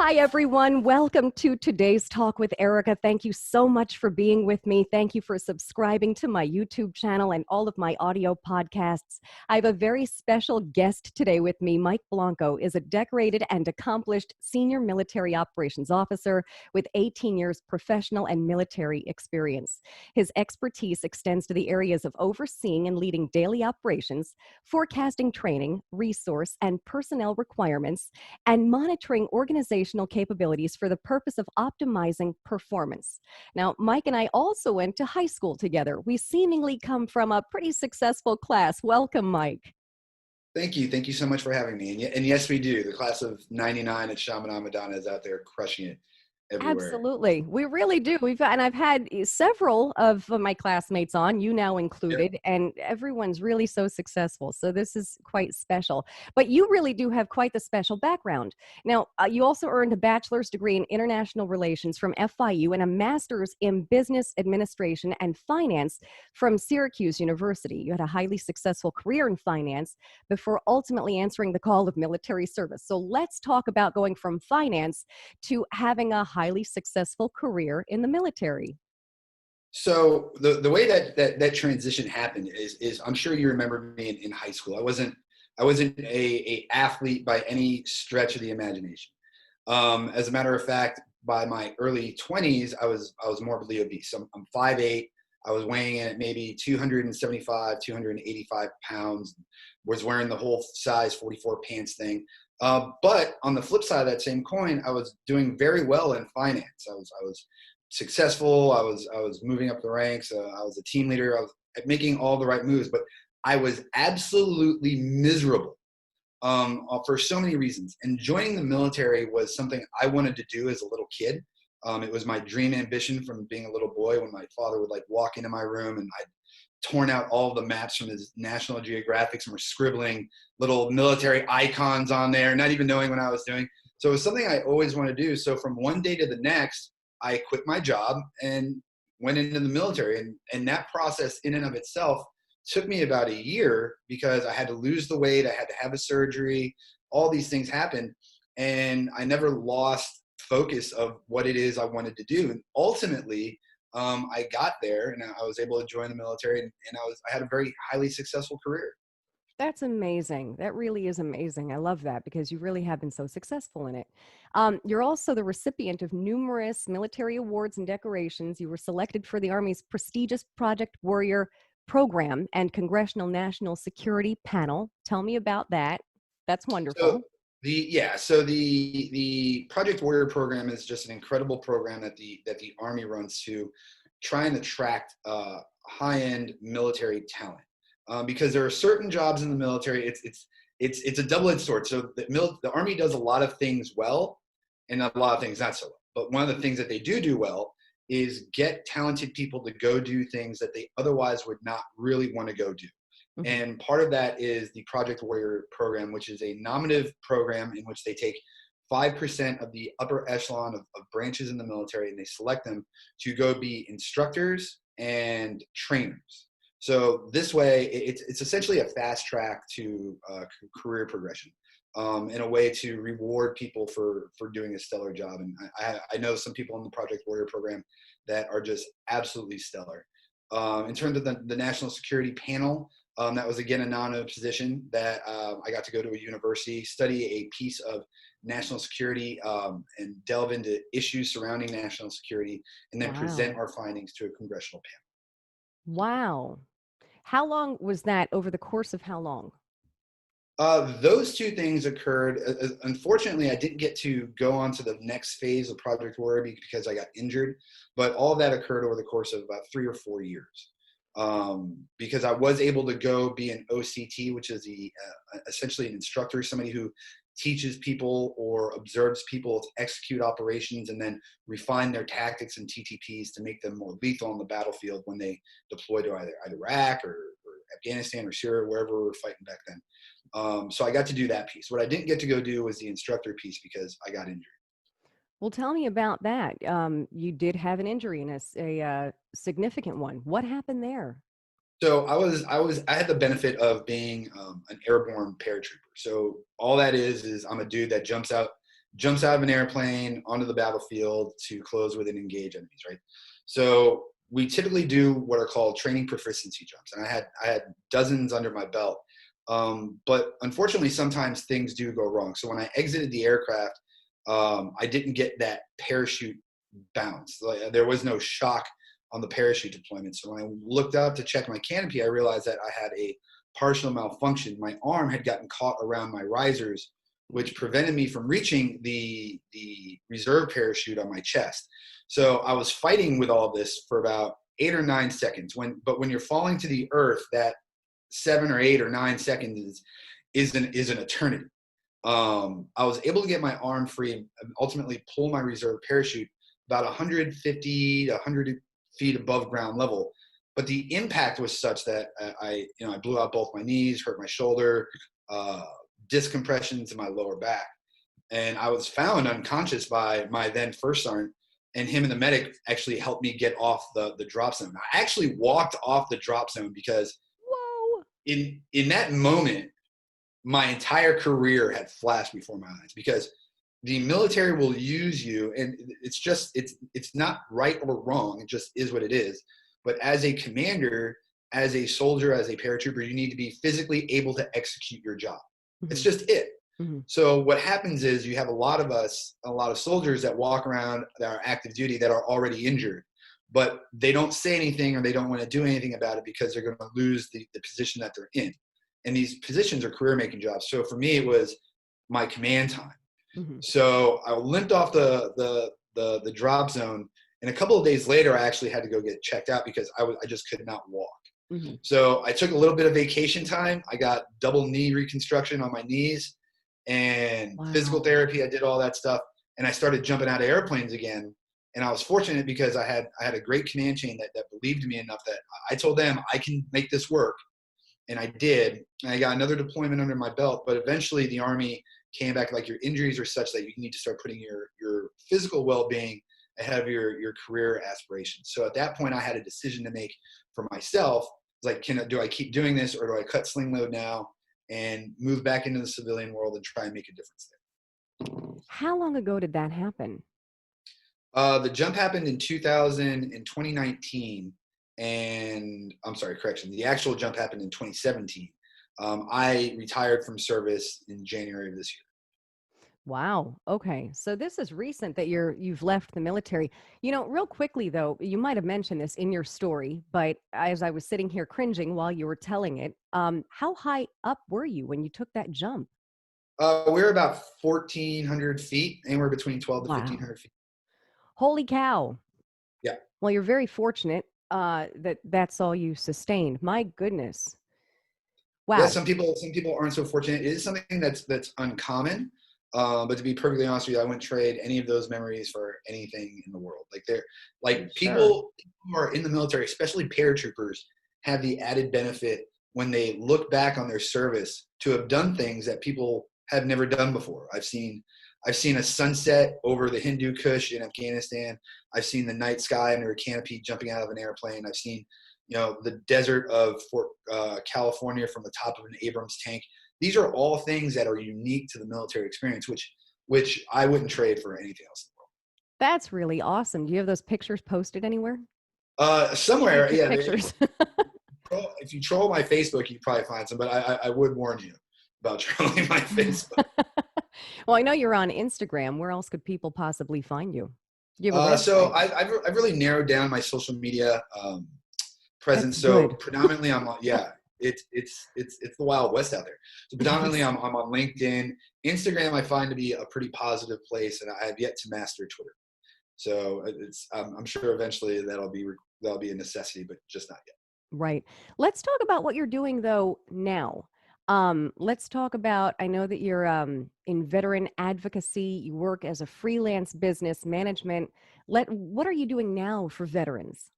Hi, everyone. Welcome to today's Talk with Erika. Thank you so much for being with me. Thank you for subscribing to my YouTube channel and all of my audio podcasts. I have a very special guest today with me. Mike Blanco is a decorated and accomplished senior military operations officer with 18 years professional and military experience. His expertise extends to the areas of overseeing and leading daily operations, forecasting training, resource and personnel requirements, and monitoring organizational capabilities for the purpose of optimizing performance. Now, Mike and I also went to high school together. We seemingly come from a pretty successful class. Welcome, Mike. Thank you. Thank you so much for having me. And yes, we do. The class of 99 at Chaminade Madonna is out there crushing it everywhere. Absolutely. We really do. And I've had several of my classmates on, you now included, and everyone's really so successful. So this is quite special. But you really do have quite the special background. Now, you also earned a bachelor's degree in international relations from FIU and a master's in business administration and finance from Syracuse University. You had a highly successful career in finance before ultimately answering the call of military service. So let's talk about going from finance to having a highly successful career in the military. So the way that transition happened is I'm sure you remember me in high school. I wasn't a athlete by any stretch of the imagination. As a matter of fact, by my early 20s, I was morbidly obese. So I'm 5'8". I was weighing in at maybe 275, 285 pounds, was wearing the whole size 44 pants thing. But on the flip side of that same coin, I was doing very well in finance. I was successful. I was moving up the ranks. I was a team leader. I was making all the right moves, but I was absolutely miserable for so many reasons. And joining the military was something I wanted to do as a little kid. It was my dream ambition from being a little boy when my father would walk into my room and I'd torn out all the maps from his National Geographics and were scribbling little military icons on there, not even knowing what I was doing. So it was something I always wanted to do. So from one day to the next, I quit my job and went into the military. And that process in and of itself took me about a year because I had to lose the weight. I had to have a surgery. All these things happened. And I never lost focus of what it is I wanted to do. And ultimately, I got there and I was able to join the military and I had a very highly successful career. That's amazing. That really is amazing. I love that because you really have been so successful in it. You're also the recipient of numerous military awards and decorations. You were selected for the Army's prestigious Project Warrior program and Congressional National Security Panel. Tell me about that. That's wonderful. So the Project Warrior program is just an incredible program that the Army runs to try and attract high-end military talent. Because there are certain jobs in the military, it's a double-edged sword. So the Army does a lot of things well and a lot of things not so well. But one of the things that they do well is get talented people to go do things that they otherwise would not really want to go do. Mm-hmm. And part of that is the Project Warrior program, which is a nominative program in which they take 5% of the upper echelon of branches in the military and they select them to go be instructors and trainers. So this way, it's essentially a fast track to career progression, in a way to reward people for doing a stellar job. And I know some people in the Project Warrior program that are just absolutely stellar. In terms of the National Security Panel, that was again a nominative position that I got to go to a university, study a piece of national security, and delve into issues surrounding national security, and then present our findings to a congressional panel. Wow. How long was that? Over the course of how long? Those two things occurred. Unfortunately, I didn't get to go on to the next phase of Project Warrior because I got injured, but all of that occurred over the course of about 3 or 4 years. Because I was able to go be an OCT, which is essentially an instructor, somebody who teaches people or observes people to execute operations and then refine their tactics and TTPs to make them more lethal on the battlefield when they deploy to either Iraq or Afghanistan or Syria, wherever we were fighting back then. So I got to do that piece. What I didn't get to go do was the instructor piece because I got injured. Well, tell me about that. You did have an injury and a significant one. What happened there? So I had the benefit of being an airborne paratrooper. So all that is I'm a dude that jumps out jumps out of an airplane onto the battlefield to close with and engage enemies, right? So we typically do what are called training proficiency jumps, and I had dozens under my belt. But unfortunately, sometimes things do go wrong. So when I exited the aircraft, I didn't get that parachute bounce. Like, there was no shock on the parachute deployment. So when I looked up to check my canopy, I realized that I had a partial malfunction. My arm had gotten caught around my risers, which prevented me from reaching the reserve parachute on my chest. So I was fighting with all this for about 8 or 9 seconds. But when you're falling to the earth, that 7 or 8 or 9 seconds is an eternity. I was able to get my arm free and ultimately pull my reserve parachute about 150 to 100 feet above ground level. But the impact was such that I blew out both my knees, hurt my shoulder, disc compressions in my lower back. And I was found unconscious by my then first sergeant, and him and the medic actually helped me get off the drop zone. I actually walked off the drop zone because Whoa. In that moment, my entire career had flashed before my eyes, because the military will use you, and it's not right or wrong. It just is what it is. But as a commander, as a soldier, as a paratrooper, you need to be physically able to execute your job. Mm-hmm. It's just it. Mm-hmm. So what happens is you have a lot of soldiers that walk around that are active duty that are already injured, but they don't say anything or they don't want to do anything about it because they're going to lose the position that they're in. And these positions are career-making jobs. So for me, it was my command time. Mm-hmm. So I limped off the drop zone, and a couple of days later, I actually had to go get checked out because I just could not walk. Mm-hmm. So I took a little bit of vacation time. I got double knee reconstruction on my knees and physical therapy. I did all that stuff, and I started jumping out of airplanes again. And I was fortunate because I had a great command chain that believed in me enough that I told them I can make this work. And I did. And I got another deployment under my belt, but eventually the Army came back like, your injuries are such that you need to start putting your physical well-being ahead of your career aspirations. So at that point, I had a decision to make for myself. It's like, do I keep doing this, or do I cut sling load now and move back into the civilian world and try and make a difference there? How long ago did that happen? The jump happened in 2019, and I'm sorry, correction. The actual jump happened in 2017. I retired from service in January of this year. Wow. Okay. So this is recent that you've left the military. Real quickly though, you might have mentioned this in your story, but as I was sitting here cringing while you were telling it, how high up were you when you took that jump? We're about 1,400 feet, anywhere between 12 to Wow. 1,500 feet. Holy cow. Yeah. Well, you're very fortunate that that's all you sustained. My goodness. Wow. Yeah, some people aren't so fortunate. It is something that's uncommon. But to be perfectly honest with you, I wouldn't trade any of those memories for anything in the world. People who are in the military, especially paratroopers, have the added benefit when they look back on their service to have done things that people have never done before. I've seen a sunset over the Hindu Kush in Afghanistan. I've seen the night sky under a canopy jumping out of an airplane. I've seen, the desert of California from the top of an Abrams tank. These are all things that are unique to the military experience, which I wouldn't trade for anything else in the world. That's really awesome. Do you have those pictures posted anywhere? Somewhere, yeah. Pictures. If you troll my Facebook, you probably find some, but I would warn you about trolling my Facebook. Well, I know you're on Instagram. Where else could people possibly find you? You have a so I've really narrowed down my social media presence. That's so good. Predominantly I'm on, it's the Wild West out there. So predominantly I'm on LinkedIn. Instagram I find to be a pretty positive place, and I have yet to master Twitter. So I'm sure eventually that'll be a necessity, but just not yet. Right. Let's talk about what you're doing though now. Let's talk about, I know that you're in veteran advocacy, you work as a freelance business management. What are you doing now for veterans?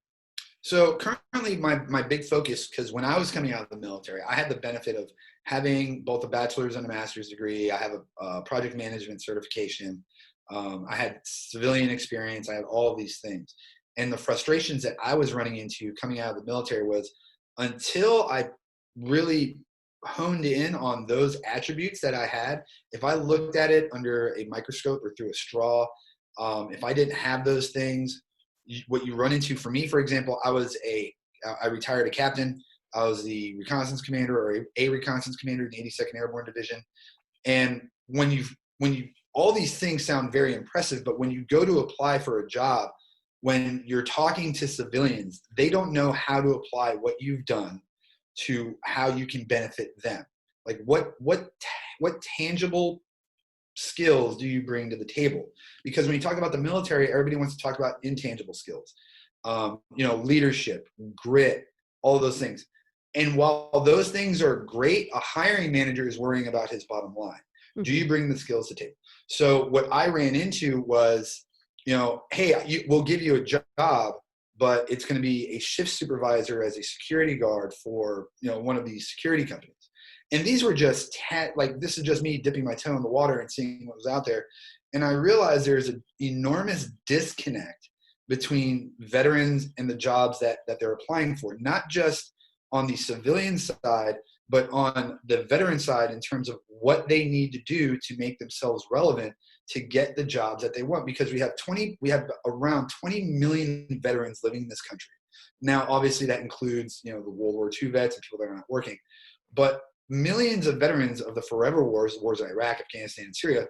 So currently my big focus, because when I was coming out of the military, I had the benefit of having both a bachelor's and a master's degree. I have a project management certification. I had civilian experience. I had all of these things. And the frustrations that I was running into coming out of the military was, until I really honed in on those attributes that I had, if I looked at it under a microscope or through a straw, if I didn't have those things, what you run into, for me, for example, I retired a captain. I was the reconnaissance commander, or a reconnaissance commander in the 82nd Airborne Division. And all these things sound very impressive, but when you go to apply for a job, when you're talking to civilians, they don't know how to apply what you've done to how you can benefit them. Like what tangible skills do you bring to the table? Because when you talk about the military, everybody wants to talk about intangible skills, leadership, grit, all of those things. And while those things are great, a hiring manager is worrying about his bottom line. Mm-hmm. Do you bring the skills to the table? So what I ran into was, hey, we'll give you a job, but it's going to be a shift supervisor as a security guard for, one of these security companies. And these were just this is just me dipping my toe in the water and seeing what was out there. And I realized there's an enormous disconnect between veterans and the jobs that they're applying for, not just on the civilian side, but on the veteran side in terms of what they need to do to make themselves relevant to get the jobs that they want. Because we have around 20 million veterans living in this country. Now, obviously that includes, the World War II vets and people that are not working, but millions of veterans of the forever wars in Iraq, Afghanistan, and Syria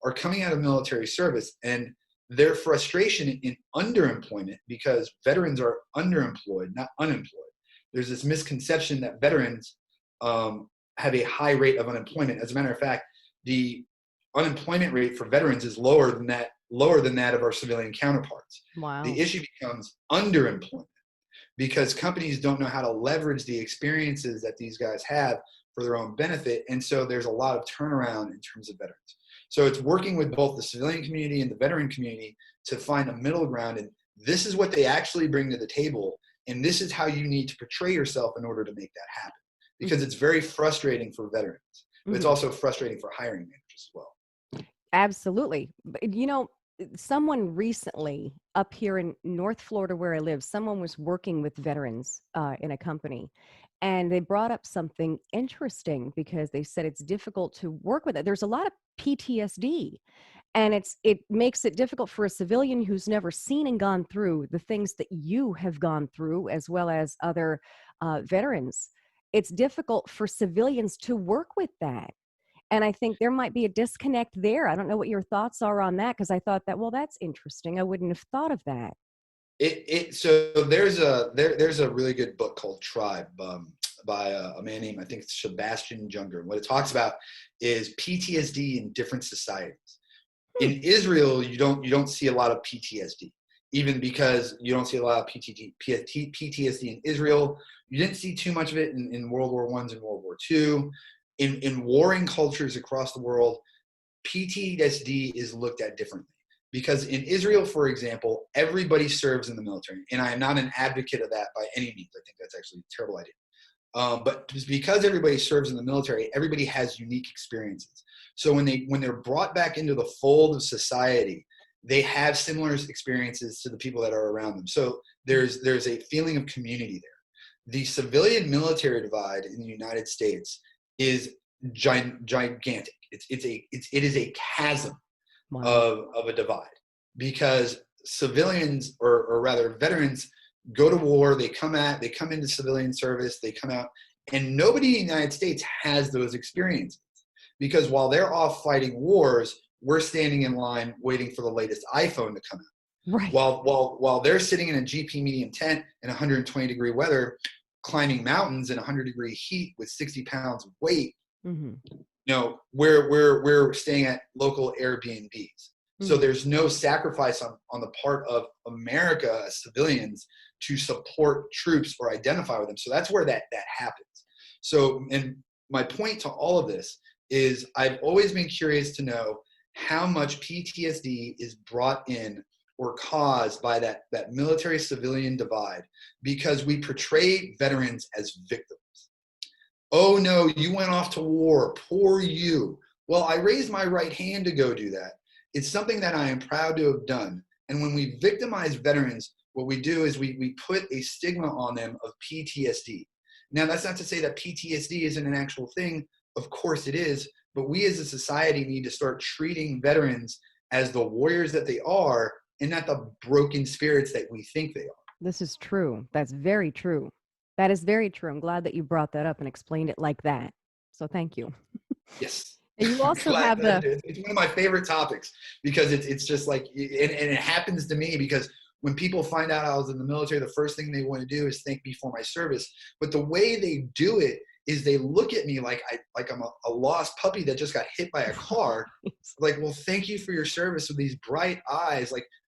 are coming out of military service, and their frustration in underemployment, because veterans are underemployed, not unemployed. There's this misconception that veterans have a high rate of unemployment. As a matter of fact, the unemployment rate for veterans is lower than that of our civilian counterparts. Wow. The issue becomes underemployment, because companies don't know how to leverage the experiences that these guys have for their own benefit. And so there's a lot of turnaround in terms of veterans. So it's working with both the civilian community and the veteran community to find a middle ground. And this is what they actually bring to the table. And this is how you need to portray yourself in order to make that happen. Because it's very frustrating for veterans, but it's also frustrating for hiring managers as well. Absolutely. Someone recently up here in North Florida where I live, someone was working with veterans in a company, and they brought up something interesting because they said it's difficult to work with it. There's a lot of PTSD, and it makes it difficult for a civilian who's never seen and gone through the things that you have gone through, as well as other veterans. It's difficult for civilians to work with that. And I think there might be a disconnect there. I don't know what your thoughts are on that, because I thought that, well, that's interesting. I wouldn't have thought of that. So there's a really good book called Tribe by a man named, I think it's Sebastian Junger. And what it talks about is PTSD in different societies. In Israel, you don't see a lot of PTSD, even because you don't see a lot of PTSD in Israel. You didn't see too much of it in World War I and World War II. In warring cultures across the world, PTSD is looked at differently. Because in Israel, for example, everybody serves in the military. And I am not an advocate of that by any means. I think that's actually a terrible idea. But because everybody serves in the military, everybody has unique experiences. So when they're brought back into the fold of society, they have similar experiences to the people that are around them. So there's a feeling of community there. The civilian military divide in the United States is gigantic. It is a chasm. Wow. of a divide, because civilians, or rather veterans, go to war, they come into civilian service, they come out, and nobody in the United States has those experiences, because while they're off fighting wars, we're standing in line waiting for the latest iPhone to come out. Right. While they're sitting in a GP medium tent in 120-degree weather, climbing mountains in 100-degree heat with 60 pounds of weight. Mm-hmm. We're staying at local Airbnbs. Mm-hmm. So there's no sacrifice on the part of America as civilians to support troops or identify with them. So that's where that happens. So, and my point to all of this is I've always been curious to know how much PTSD is brought in or caused by that military civilian divide, because we portray veterans as victims. Oh no, you went off to war, poor you. Well, I raised my right hand to go do that. It's something that I am proud to have done. And when we victimize veterans, what we do is we put a stigma on them of PTSD. Now, that's not to say that PTSD isn't an actual thing. Of course it is. But we as a society need to start treating veterans as the warriors that they are and not the broken spirits that we think they are. This is true. That's very true. That is very true. I'm glad that you brought that up and explained it like that. So thank you. Yes. And you I'm also glad have that the, it's one of my favorite topics because it's just like, and it happens to me because when people find out I was in the military, the first thing they want to do is thank me for my service. But the way they do it is they look at me like I'm a lost puppy that just got hit by a car. Like, well, thank you for your service with these bright eyes.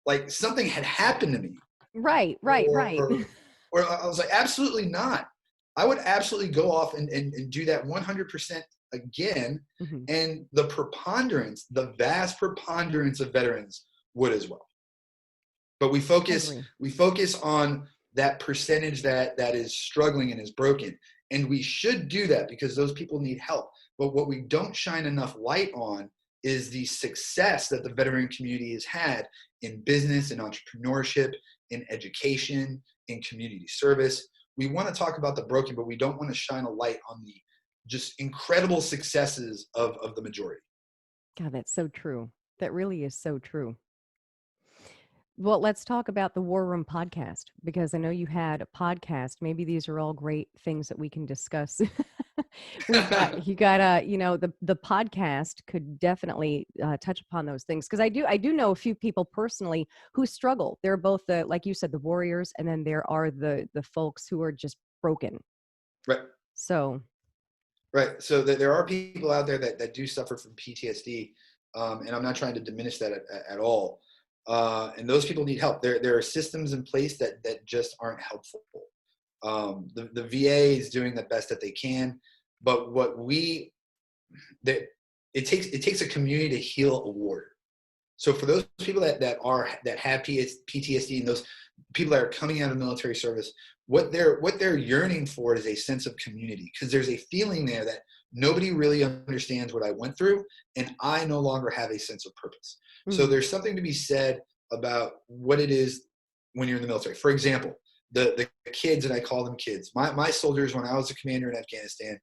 Like something had happened to me. right. Or I was like, absolutely not. I would absolutely go off and do that 100% again. Mm-hmm. And the vast preponderance of veterans would as well. But we focus on that percentage that is struggling and is broken. And we should do that because those people need help. But what we don't shine enough light on is the success that the veteran community has had in business, in entrepreneurship, in education, in community service. We want to talk about the broken, but we don't want to shine a light on the just incredible successes of the majority. God, that's so true. That really is so true. Well, let's talk about the War Room podcast because I know you had a podcast. Maybe these are all great things that we can discuss. The podcast could definitely touch upon those things because I do know a few people personally who struggle. They're both like you said, the warriors, and then there are the folks who are just broken. Right. So. Right. So there are people out there that do suffer from PTSD, and I'm not trying to diminish that at all. And those people need help. There are systems in place that just aren't helpful. The VA is doing the best that they can, but it takes a community to heal a warrior. So for those people that have PTSD and those people that are coming out of military service, what they're yearning for is a sense of community because there's a feeling there that nobody really understands what I went through and I no longer have a sense of purpose. Mm-hmm. So there's something to be said about what it is when you're in the military. For example, the kids, and I call them kids, my soldiers, when I was a commander in Afghanistan,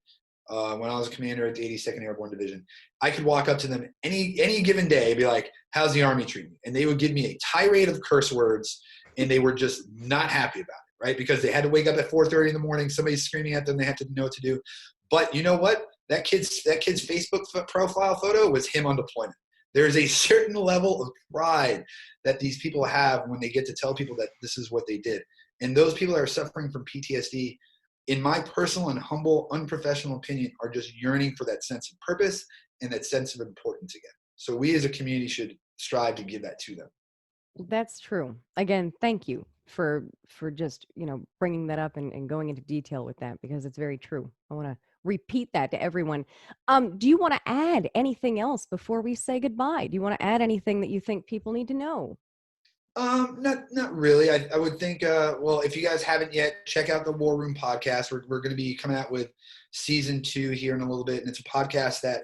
when I was a commander at the 82nd Airborne Division, I could walk up to them any given day and be like, how's the Army treating me? And they would give me a tirade of curse words and they were just not happy about it, right? Because they had to wake up at 4:30 in the morning, somebody's screaming at them, they had to know what to do. But you know what? That kid's Facebook profile photo was him on deployment. There's a certain level of pride that these people have when they get to tell people that this is what they did. And those people that are suffering from PTSD, in my personal and humble, unprofessional opinion, are just yearning for that sense of purpose and that sense of importance again. So we as a community should strive to give that to them. That's true. Again, thank you for just, bringing that up and going into detail with that because it's very true. I want to repeat that to everyone. Do you want to add anything else before we say goodbye? Do you want to add anything that you think people need to know? Not really. I would think, well, if you guys haven't yet, check out the War Room podcast. We're going to be coming out with season 2 here in a little bit. And it's a podcast that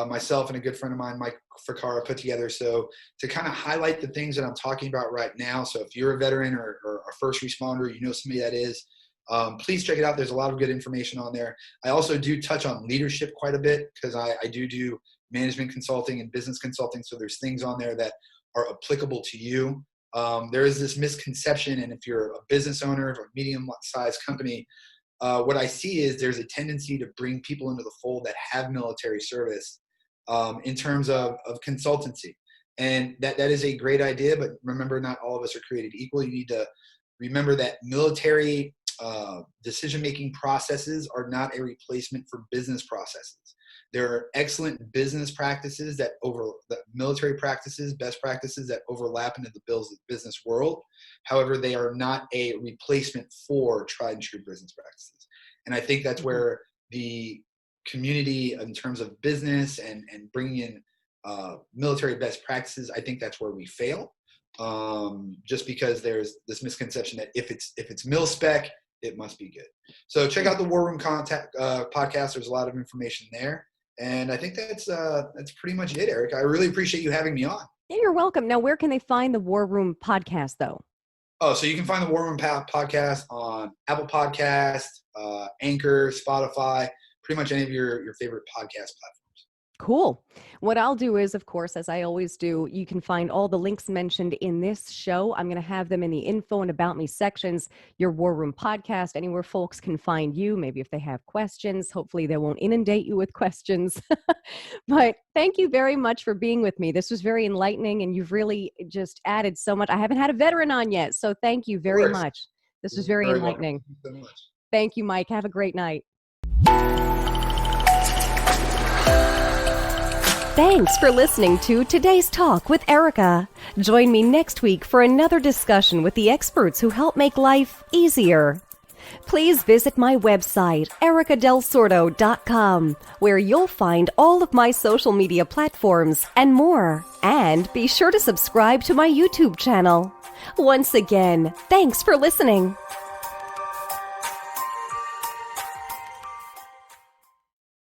myself and a good friend of mine, Mike Fakara, put together. So to kind of highlight the things that I'm talking about right now. So if you're a veteran or a first responder, somebody that is, please check it out. There's a lot of good information on there. I also do touch on leadership quite a bit because I do management consulting and business consulting. So there's things on there that are applicable to you. There is this misconception, and if you're a business owner of a medium-sized company, what I see is there's a tendency to bring people into the fold that have military service in terms of consultancy. And that is a great idea, but remember, not all of us are created equal. You need to remember that military decision-making processes are not a replacement for business processes. There are excellent business practices military practices, best practices that overlap into the business world. However, they are not a replacement for tried and true business practices. And I think that's where the community, in terms of business and bringing in military best practices, I think that's where we fail. Just because there's this misconception that if it's mil spec, it must be good. So check out the War Room podcast. There's a lot of information there. And I think that's pretty much it, Erika. I really appreciate you having me on. Yeah, you're welcome. Now, where can they find the War Room podcast, though? Oh, so you can find the War Room podcast on Apple Podcasts, Anchor, Spotify, pretty much any of your favorite podcast platforms. Cool. What I'll do is, of course, as I always do, you can find all the links mentioned in this show. I'm going to have them in the info and about me sections, your War Room podcast, anywhere folks can find you. Maybe if they have questions, hopefully they won't inundate you with questions. But thank you very much for being with me. This was very enlightening, and you've really just added so much. I haven't had a veteran on yet, so thank you very much. This was very enlightening. Thank you so much. Thank you, Mike. Have a great night. Thanks for listening to today's talk with Erika. Join me next week for another discussion with the experts who help make life easier. Please visit my website, erikadelsordo.com, where you'll find all of my social media platforms and more. And be sure to subscribe to my YouTube channel. Once again, thanks for listening.